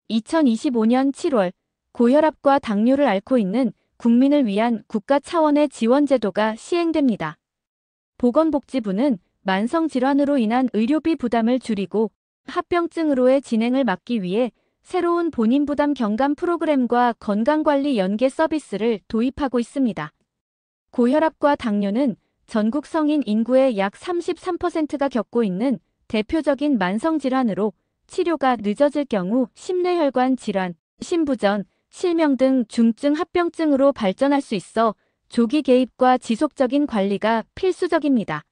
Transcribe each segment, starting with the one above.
2025년 7월 고혈압과 당뇨를 앓고 있는 국민을 위한 국가 차원의 지원 제도가 시행됩니다. 보건복지부는 만성질환으로 인한 의료비 부담을 줄이고 합병증으로의 진행을 막기 위해 새로운 본인 부담 경감 프로그램과 건강관리 연계 서비스를 도입하고 있습니다. 고혈압과 당뇨는 전국 성인 인구의 약 33%가 겪고 있는 대표적인 만성질환으로 치료가 늦어질 경우 심뇌혈관 질환, 심부전, 실명 등 중증 합병증으로 발전할 수 있어 조기 개입과 지속적인 관리가 필수적입니다.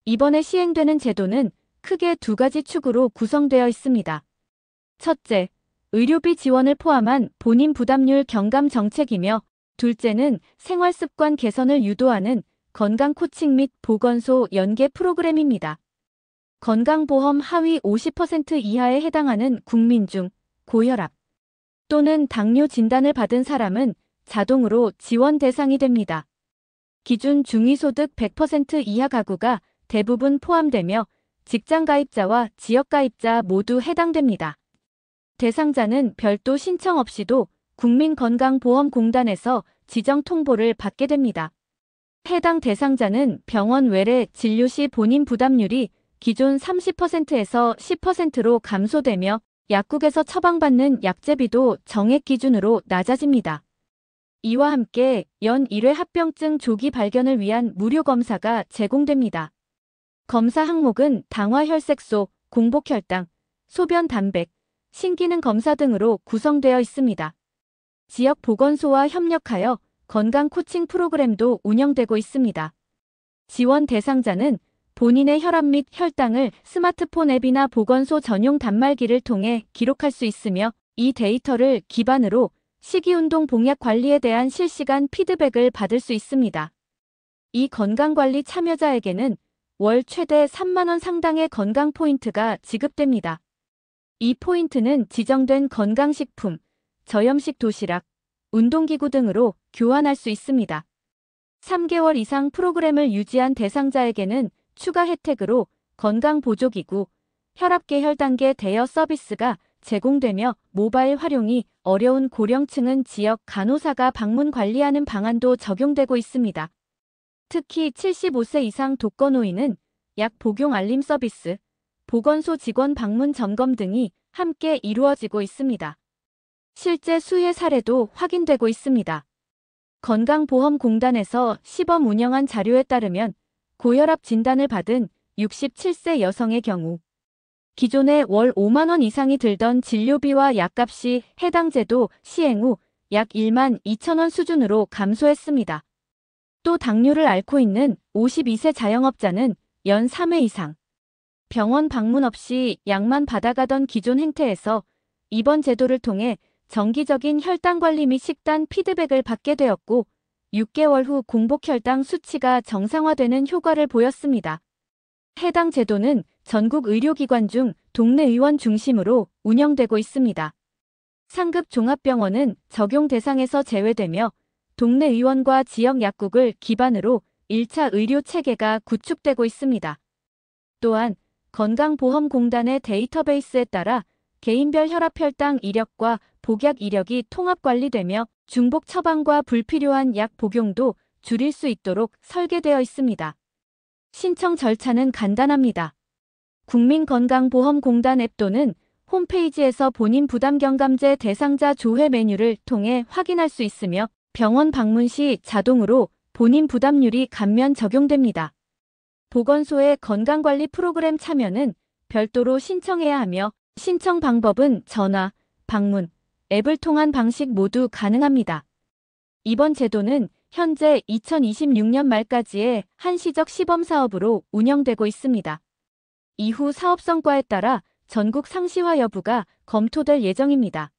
이번에 시행되는 제도는 크게 두 가지 축으로 구성되어 있습니다. 첫째, 의료비 지원을 포함한 본인 부담률 경감 정책이며, 둘째는 생활습관 개선을 유도하는 건강 코칭 및 보건소 연계 프로그램입니다. 건강보험 하위 50% 이하에 해당하는 국민 중 고혈압 또는 당뇨 진단을 받은 사람은 자동으로 지원 대상이 됩니다. 기준 중위소득 100% 이하 가구가 대부분 포함되며 직장가입자와 지역가입자 모두 해당됩니다. 대상자는 별도 신청 없이도 국민건강보험공단에서 지정 통보를 받게 됩니다. 해당 대상자는 병원 외래 진료 시 본인 부담률이 기존 30%에서 10%로 감소되며 약국에서 처방받는 약제비도 정액 기준으로 낮아집니다. 이와 함께 연 1회 합병증 조기 발견을 위한 무료 검사가 제공됩니다. 검사 항목은 당화혈색소, 공복혈당, 소변 단백, 신기능 검사 등으로 구성되어 있습니다. 지역 보건소와 협력하여 건강 코칭 프로그램도 운영되고 있습니다. 지원 대상자는 본인의 혈압 및 혈당을 스마트폰 앱이나 보건소 전용 단말기를 통해 기록할 수 있으며, 이 데이터를 기반으로 식이운동 복약 관리에 대한 실시간 피드백을 받을 수 있습니다. 이 건강관리 참여자에게는 월 최대 3만 원 상당의 건강 포인트가 지급됩니다. 이 포인트는 지정된 건강식품, 저염식 도시락, 운동기구 등으로 교환할 수 있습니다. 3개월 이상 프로그램을 유지한 대상자에게는 추가 혜택으로 건강보조기구, 혈압계 혈단계 대여 서비스가 제공되며, 모바일 활용이 어려운 고령층은 지역 간호사가 방문 관리하는 방안도 적용되고 있습니다. 특히 75세 이상 독거노인은 약 복용 알림 서비스, 보건소 직원 방문 점검 등이 함께 이루어지고 있습니다. 실제 수혜 사례도 확인되고 있습니다. 건강보험공단에서 시범 운영한 자료에 따르면 고혈압 진단을 받은 67세 여성의 경우 기존에 월 5만 원 이상이 들던 진료비와 약값이 해당 제도 시행 후 약 1만 2천 원 수준으로 감소했습니다. 또 당뇨를 앓고 있는 52세 자영업자는 연 3회 이상 병원 방문 없이 약만 받아가던 기존 행태에서 이번 제도를 통해 정기적인 혈당관리 및 식단 피드백을 받게 되었고, 6개월 후 공복혈당 수치가 정상화되는 효과를 보였습니다. 해당 제도는 전국 의료기관 중 동네 의원 중심으로 운영되고 있습니다. 상급 종합병원은 적용 대상에서 제외되며, 동네 의원과 지역 약국을 기반으로 1차 의료 체계가 구축되고 있습니다. 또한 건강보험공단의 데이터베이스에 따라 개인별 혈압 혈당 이력과 복약 이력이 통합 관리되며 중복 처방과 불필요한 약 복용도 줄일 수 있도록 설계되어 있습니다. 신청 절차는 간단합니다. 국민건강보험공단 앱 또는 홈페이지에서 본인 부담경감제 대상자 조회 메뉴를 통해 확인할 수 있으며, 병원 방문 시 자동으로 본인 부담률이 감면 적용됩니다. 보건소의 건강관리 프로그램 참여는 별도로 신청해야 하며, 신청 방법은 전화, 방문, 앱을 통한 방식 모두 가능합니다. 이번 제도는 현재 2026년 말까지의 한시적 시범사업으로 운영되고 있습니다. 이후 사업 성과에 따라 전국 상시화 여부가 검토될 예정입니다.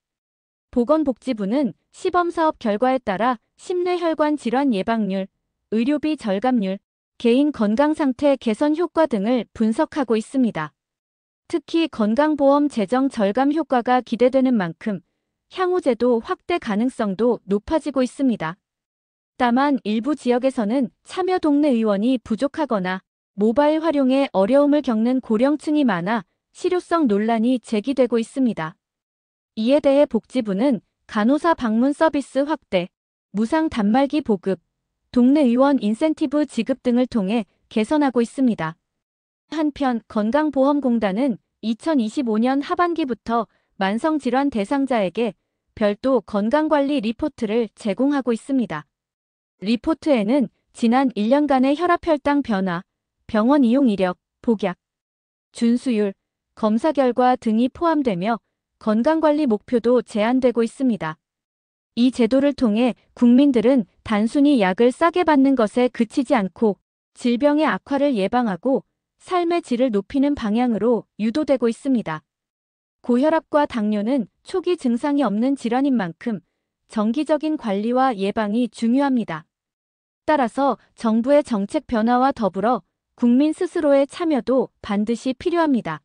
보건복지부는 시범사업 결과에 따라 심뇌혈관 질환 예방률, 의료비 절감률, 개인 건강상태 개선 효과 등을 분석하고 있습니다. 특히 건강보험 재정 절감 효과가 기대되는 만큼 향후 제도 확대 가능성도 높아지고 있습니다. 다만 일부 지역에서는 참여 동네 의원이 부족하거나 모바일 활용에 어려움을 겪는 고령층이 많아 실효성 논란이 제기되고 있습니다. 이에 대해 복지부는 간호사 방문 서비스 확대, 무상 단말기 보급, 동네 의원 인센티브 지급 등을 통해 개선하고 있습니다. 한편 건강보험공단은 2025년 하반기부터 만성질환 대상자에게 별도 건강관리 리포트를 제공하고 있습니다. 리포트에는 지난 1년간의 혈압혈당 변화, 병원 이용 이력, 복약, 준수율, 검사 결과 등이 포함되며 건강관리 목표도 제안되고 있습니다. 이 제도를 통해 국민들은 단순히 약을 싸게 받는 것에 그치지 않고 질병의 악화를 예방하고 삶의 질을 높이는 방향으로 유도되고 있습니다. 고혈압과 당뇨는 초기 증상이 없는 질환인 만큼 정기적인 관리와 예방이 중요합니다. 따라서 정부의 정책 변화와 더불어 국민 스스로의 참여도 반드시 필요합니다.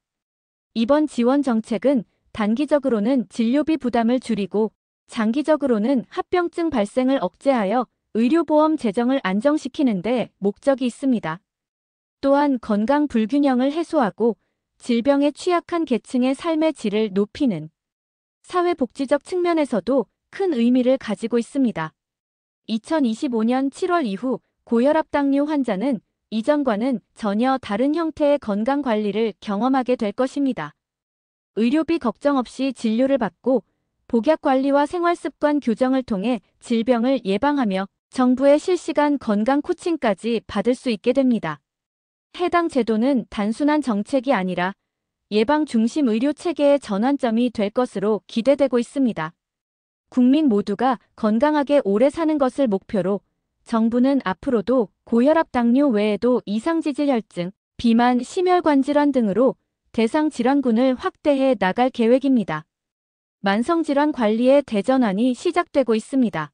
이번 지원 정책은 단기적으로는 진료비 부담을 줄이고 장기적으로는 합병증 발생을 억제하여 의료보험 재정을 안정시키는 데 목적이 있습니다. 또한 건강 불균형을 해소하고 질병에 취약한 계층의 삶의 질을 높이는 사회복지적 측면에서도 큰 의미를 가지고 있습니다. 2025년 7월 이후 고혈압 당뇨 환자는 이전과는 전혀 다른 형태의 건강관리를 경험하게 될 것입니다. 의료비 걱정 없이 진료를 받고 복약관리와 생활습관 교정을 통해 질병을 예방하며 정부의 실시간 건강 코칭까지 받을 수 있게 됩니다. 해당 제도는 단순한 정책이 아니라 예방 중심 의료 체계의 전환점이 될 것으로 기대되고 있습니다. 국민 모두가 건강하게 오래 사는 것을 목표로 정부는 앞으로도 고혈압 당뇨 외에도 이상지질혈증, 비만, 심혈관 질환 등으로 대상 질환군을 확대해 나갈 계획입니다. 만성질환 관리의 대전환이 시작되고 있습니다.